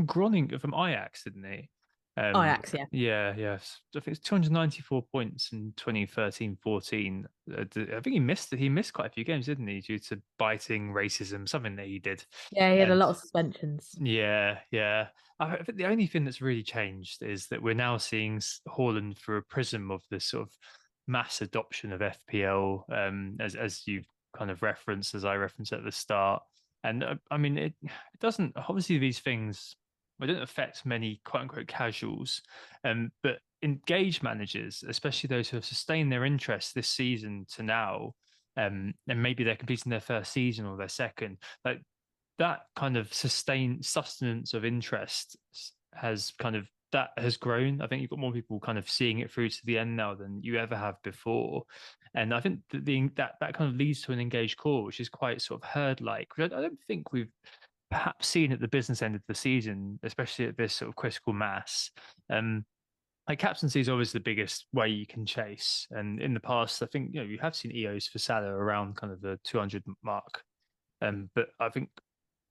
Groningen, from Ajax, didn't he? Ajax, yeah. Yeah, yes. I think it's 294 points in 2013-14. I think he missed quite a few games, didn't he, due to biting, racism, something that he did. Yeah, he had a And lot of suspensions. yeah, yeah. I think the only thing that's really changed is that we're now seeing Haaland through a prism of this sort of mass adoption of FPL, as you've kind of referenced, as I referenced at the start. And I mean, it doesn't, obviously these things, they don't affect many quote unquote casuals, but engaged managers, especially those who have sustained their interest this season to now, and maybe they're completing their first season or their second, like that kind of sustained sustenance of interest has kind of that has grown. I think you've got more people kind of seeing it through to the end now than you ever have before, and I think that that kind of leads to an engaged core, which is quite sort of herd like. I don't think we've perhaps seen at the business end of the season, especially at this sort of critical mass. Um, like captaincy is always the biggest way you can chase, and in the past, I think you have seen EOs for Salah around kind of the 200 mark. But I think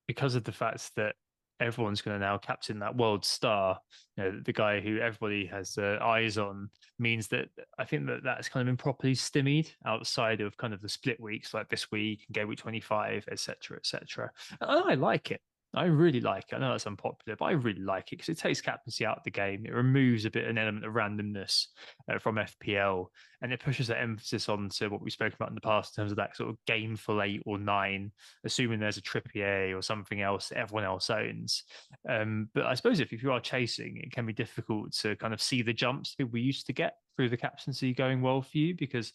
because of the fact that everyone's going to now captain that world star, the guy who everybody has eyes on, means that I think that that's kind of improperly stymied outside of kind of the split weeks like this week and game week 25, etc., etc. And I like it. I really like it. I know that's unpopular, but I really like it because it takes captaincy out of the game. It removes a bit an element of randomness from FPL, and it pushes that emphasis on to what we spoke about in the past in terms of that sort of game for 8 or 9, assuming there's a Trippier or something else that everyone else owns. But I suppose if you are chasing, it can be difficult to kind of see the jumps that we used to get through the captaincy going well for you because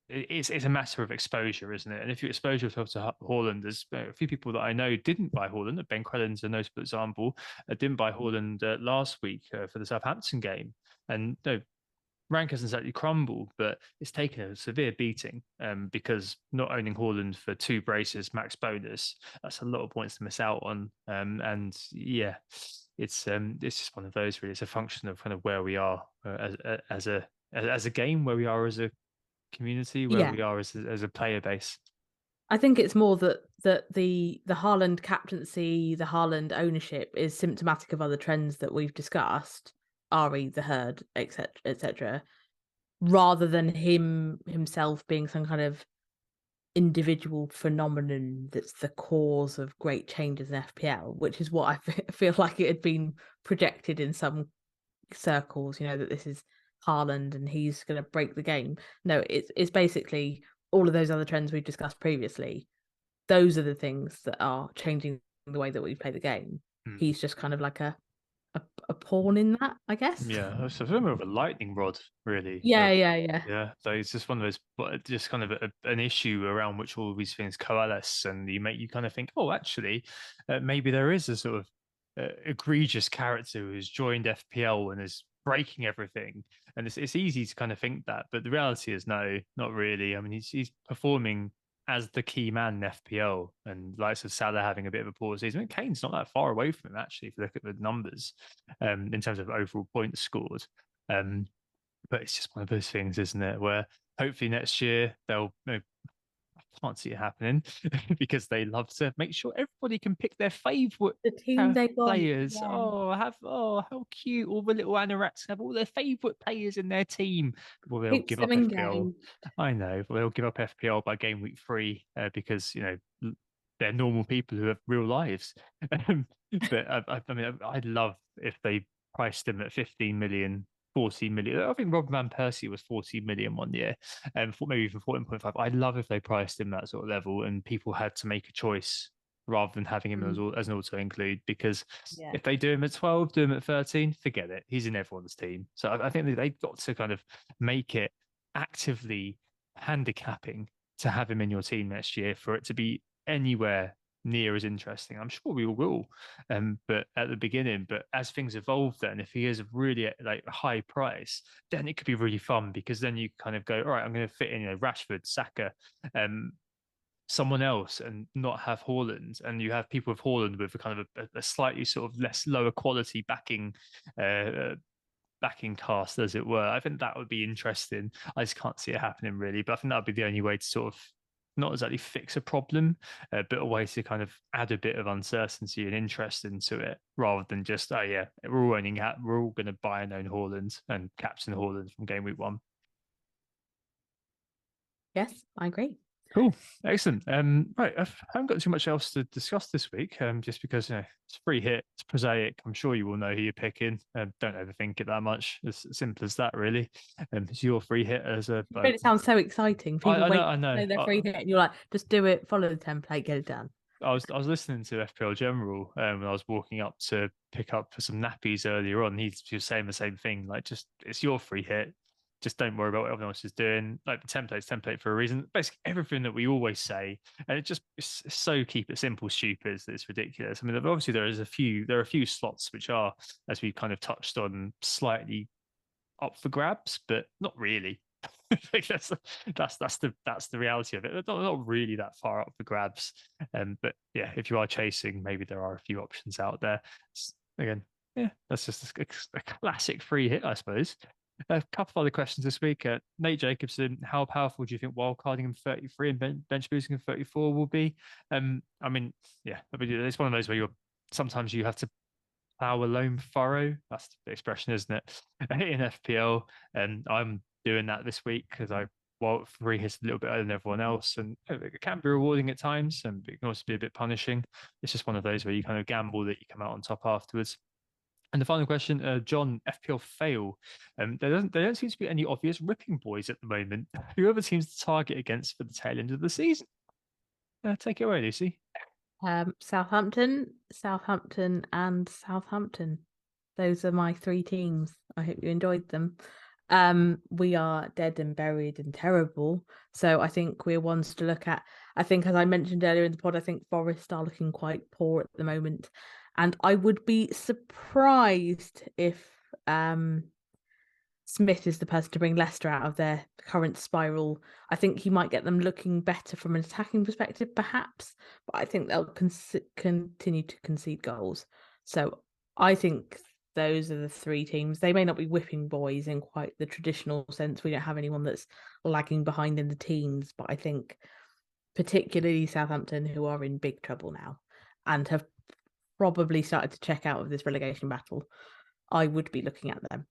it's a matter of exposure, isn't it? And if you expose yourself to Haaland, there's a few people that I know didn't buy Haaland. Ben Crellin's a notable example. Didn't buy Haaland last week for the Southampton game, and no, rank hasn't exactly crumbled, but it's taken a severe beating because not owning Haaland for 2 braces max bonus, that's a lot of points to miss out on. And yeah, it's just one of those really. It's a function of kind of where we are as a game, where we are as a community, where Yeah. we are as a player base. I think it's more that the Haaland captaincy, the Haaland ownership is symptomatic of other trends that we've discussed, RE, the herd, etc., etc., rather than himself being some kind of individual phenomenon that's the cause of great changes in FPL, which is what I feel like it had been projected in some circles, that this is Haaland and he's going to break the game. No, it's basically all of those other trends we've discussed previously. Those are the things that are changing the way that we play the game. Hmm. He's just kind of like a pawn in that, I guess. Yeah, it's a bit more of a lightning rod, really. Yeah, yeah, yeah. Yeah, so it's just one of those, but just kind of an issue around which all these things coalesce, and you kind of think, oh, actually, maybe there is a sort of egregious character who's joined FPL and is breaking everything, and it's easy to kind of think that, but the reality is no, not really. I mean, he's performing as the key man in FPL, and likes of Salah having a bit of a poor season. I mean, Kane's not that far away from him actually, if you look at the numbers, in terms of overall points scored. Um, but it's just one of those things, isn't it? Where hopefully next year they'll. I can't see it happening because they love to make sure everybody can pick their favorite The team they want. players. Yeah. Oh, how cute! All the little anoraks have all their favorite players in their team. Well, they'll Keeps give them up FPL. engaged. I know, but they'll give up FPL by game week 3 because they're normal people who have real lives. But I mean, I'd love if they priced him at 15 million, 40 million. I think Rob Van Persie was 40 million one year, and maybe even 14.5. I'd love if they priced him that sort of level and people had to make a choice rather than having him Mm, as an auto include. Because yeah. if they do him at 12, do him at 13, forget it. He's in everyone's team. So I think they've got to kind of make it actively handicapping to have him in your team next year for it to be anywhere near as interesting. I'm sure we all will, but at the beginning, but as things evolve, then if he is really at like a high price, then it could be really fun because then you kind of go, all right, I'm going to fit in, Rashford, Saka, um, someone else, and not have Haaland, and you have people with Haaland with a kind of a slightly sort of less lower quality uh, backing cast, as it were. I think that would be interesting. I just can't see it happening really, but I think that would be the only way to sort of not exactly fix a problem, but a way to kind of add a bit of uncertainty and interest into it, rather than just, oh yeah, we're all going to buy and own Haaland and captain Haaland from game week 1. Yes, I agree. Cool, excellent. Right, I haven't got too much else to discuss this week. Just because it's free hit, it's prosaic. I'm sure you will know who you're picking. Don't overthink it that much. It's simple as that, really. It's your free hit as a. But it sounds so exciting. People I know, wait I to know. know their free hit, and you're like, just do it, follow the template, get it done. I was listening to FPL General when I was walking up to pick up some nappies earlier on. He was saying the same thing. Like, just it's your free hit. Just don't worry about what everyone else is doing. Like the template's template for a reason. Basically, everything that we always say, and it's so keep it simple, stupid that it's ridiculous. I mean, obviously there are a few slots which are, as we kind of touched on, slightly up for grabs, but not really. Like that's the reality of it. Not really that far up for grabs. But yeah, if you are chasing, maybe there are a few options out there. Again, yeah, that's just a classic free hit, I suppose. A couple of other questions this week. Nate Jacobson, how powerful do you think wildcarding in 33 and bench boosting in 34 will be? I mean, yeah, I mean, it's one of those where sometimes you have to plow a lone furrow. That's the expression, isn't it? In FPL, and I'm doing that this week because free hits a little bit earlier than everyone else, and it can be rewarding at times, and it can also be a bit punishing. It's just one of those where you kind of gamble that you come out on top afterwards. And the final question, John, FPL fail. There don't seem to be any obvious ripping boys at the moment. Whoever seems to target against for the tail end of the season. Take it away, Lucy. Southampton, Southampton, and Southampton. Those are my three teams. I hope you enjoyed them. We are dead and buried and terrible. So I think we're ones to look at. I think, as I mentioned earlier in the pod, I think Forest are looking quite poor at the moment. And I would be surprised if Smith is the person to bring Leicester out of their current spiral. I think he might get them looking better from an attacking perspective, perhaps, but I think they'll continue to concede goals. So I think those are the three teams. They may not be whipping boys in quite the traditional sense. We don't have anyone that's lagging behind in the teens, but I think particularly Southampton, who are in big trouble now and have probably started to check out of this relegation battle, I would be looking at them.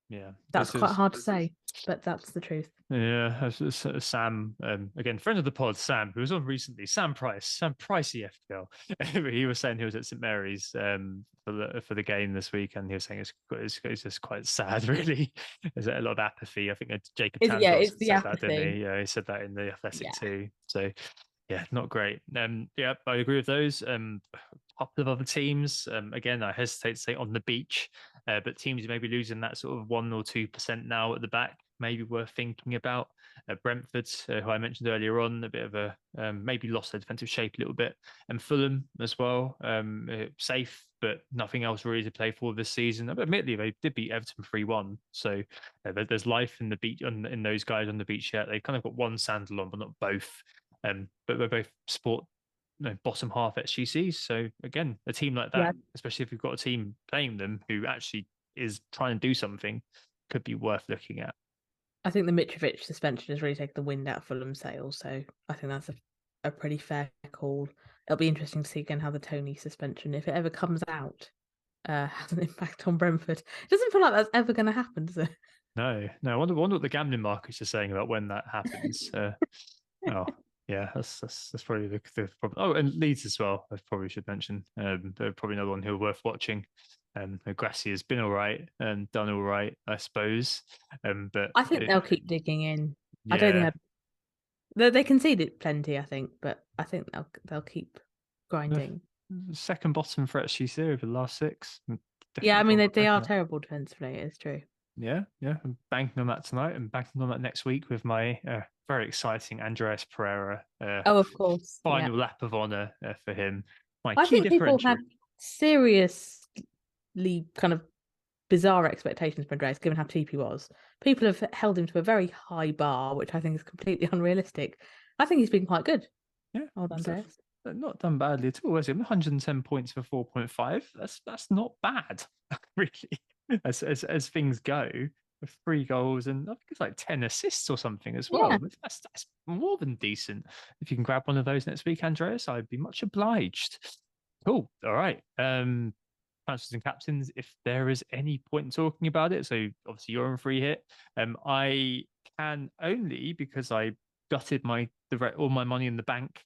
Yeah, That's this quite is hard to say, but that's the truth. Yeah, Sam, again, friend of the pod, Sam, who was on recently, Sam Pricey FPL. He was saying he was at St Mary's for the game this week, and he was saying it's just quite sad, really. There's a lot of apathy. I think Jacob Tantos It's the said that, didn't apathy. he? Yeah, he said that in the Athletic Yeah. too. So yeah, not great. Yeah, I agree with those. A couple of other teams. Again, I hesitate to say on the beach, but teams who may be losing that sort of 1 or 2% now at the back, maybe worth thinking about. Brentford, who I mentioned earlier on, a bit of a maybe lost their defensive shape a little bit, and Fulham as well. Safe, but nothing else really to play for this season. Admittedly, they did beat Everton 3-1, so there's life in the beach in those guys on the beach yet. They've kind of got one sandal on, but not both. But they both sport bottom half XGCs. So again, a team like Yeah. that, especially if you've got a team playing them who actually is trying to do something, could be worth looking at. I think the Mitrovic suspension has really taken the wind out of Fulham's sails, so I think that's a pretty fair call. It'll be interesting to see again how the Tony suspension, if it ever comes out, has an impact on Brentford. It doesn't feel like that's ever going to happen, does it? No. I wonder what the gambling markets are saying about when that happens. Oh, yeah, that's probably the problem. Oh, and Leeds as well. I probably should mention. They're probably another one who are worth watching. Grassi has been all right and done all right, I suppose. But I think they'll keep digging in. I don't think yeah, they conceded plenty, I think, but I think they'll keep the grinding. second bottom for XGC over the last 6. Yeah, I Definitely mean one worth they are looking at. terrible defensively. It's true. yeah. I'm banking on that tonight and banking on that next week with my very exciting Andreas Pereira Oh, of course. Yeah. final lap of honor for him. My I key think people differential. had seriously kind of bizarre expectations for Andreas, given how cheap he was. People have held him to a very high bar, which I think is completely unrealistic. I think he's been quite good. Yeah, Well done, so Andreas. not done badly at all, has it? 110 points for 4.5. That's not bad, really, as things go. With 3 goals and I think it's like 10 assists or something as Yeah. well. That's more than decent. If you can grab one of those next week, Andreas, I'd be much obliged. Cool. All right. Transfers and captains, if there is any point in talking about it. So obviously you're on free hit. I can only because I gutted all my money in the bank.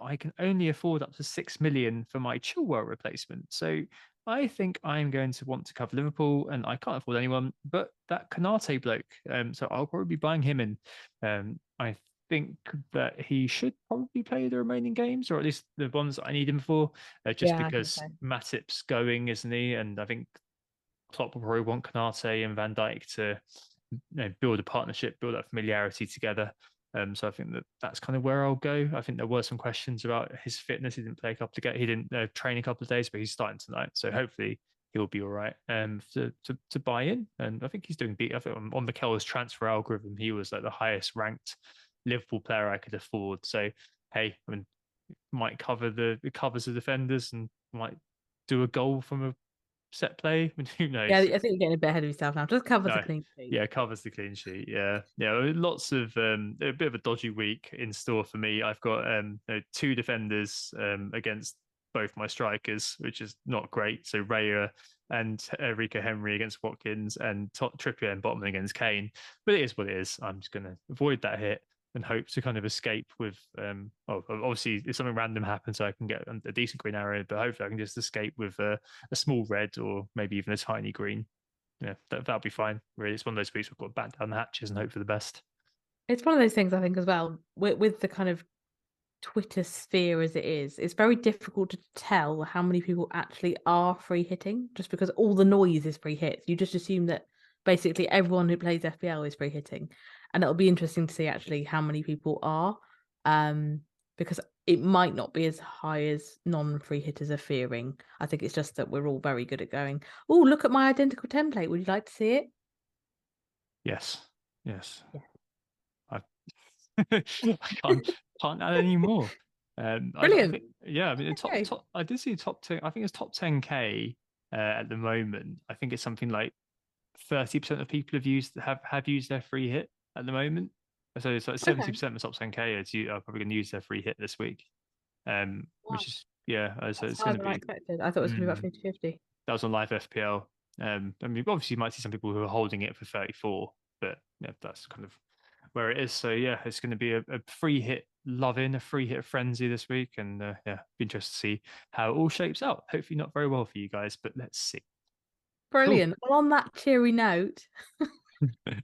I can only afford up to 6 million for my Chilwell replacement. So I think I'm going to want to cover Liverpool, and I can't afford anyone but that Canate bloke. So I'll probably be buying him in. I think that he should probably play the remaining games, or at least the ones I need him for, just Yeah, I think because so. Matip's going, isn't he? And I think Klopp will probably want Canate and Van Dijk to build a partnership, build that familiarity together. So I think that that's kind of where I'll go. I think there were some questions about his fitness. He didn't play a couple of he didn't train a couple of days, but he's starting tonight. So hopefully he'll be all right to buy in. And I think he's doing beat. I think on Mikel's transfer algorithm, he was like the highest ranked Liverpool player I could afford. So hey, I mean, might cover it covers the defenders and might do a goal from a set play. I mean, who Yeah, I knows? think you're getting a bit ahead of yourself now. Just cover the No, clean sheet. yeah, covers the clean sheet. Yeah, yeah. Lots of a bit of a dodgy week in store for me. I've got two defenders against both my strikers, which is not great. So Raya and Rico Henry against Watkins, and Trippier and Botman against Kane. But it is what it is. I'm just going to avoid that hit and hope to kind of escape with obviously if something random happens I can get a decent green arrow, but hopefully I can just escape with a small red or maybe even a tiny green. Yeah, that'll be fine. Really, it's one of those weeks we've got to batten down the hatches and hope for the best. It's one of those things I think as well, with the kind of Twitter sphere as it is, it's very difficult to tell how many people actually are free hitting just because all the noise is free hits. You just assume that basically everyone who plays FPL is free hitting. And it'll be interesting to see actually how many people are. Because it might not be as high as non-free hitters are fearing. I think it's just that we're all very good at going, oh, look at my identical template. Would you like to see it? Yes, yes. Yeah. I, I can't add any more. I Brilliant. think yeah. I mean, the Okay. top. I did see top 10. I think it's top 10K at the moment. I think it's something like 30% of people have used their free hit at the moment. So it's like Okay. 70% of the top 10K are probably going to use their free hit this week. Wow. Which is yeah. So That's it's higher going to than I be. expected. I thought it was going to be about Mm, 50-50. that was on live FPL. I mean, obviously, you might see some people who are holding it for 34, but yeah, that's kind of where it is. So yeah, it's going to be a free hit love in, a free hit frenzy this week, and yeah, be interested to see how it all shapes out. Hopefully, not very well for you guys, but let's see. Cool. Brilliant. Well, on that cheery note,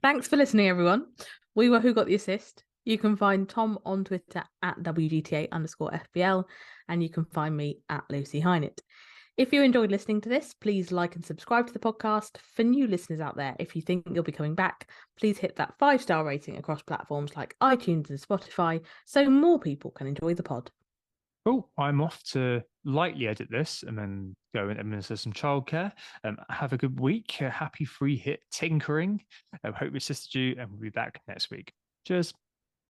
thanks for listening, everyone. We were Who Got the Assist. You can find Tom on Twitter at WGTA_FBL, and you can find me at Lucy Hynett. If you enjoyed listening to this, please like and subscribe to the podcast. For new listeners out there, if you think you'll be coming back, please hit that 5-star rating across platforms like iTunes and Spotify so more people can enjoy the pod. Cool. I'm off to lightly edit this and then go and administer some childcare. Have a good week. Happy free hit tinkering. Hope we assisted you, and we'll be back next week. Cheers.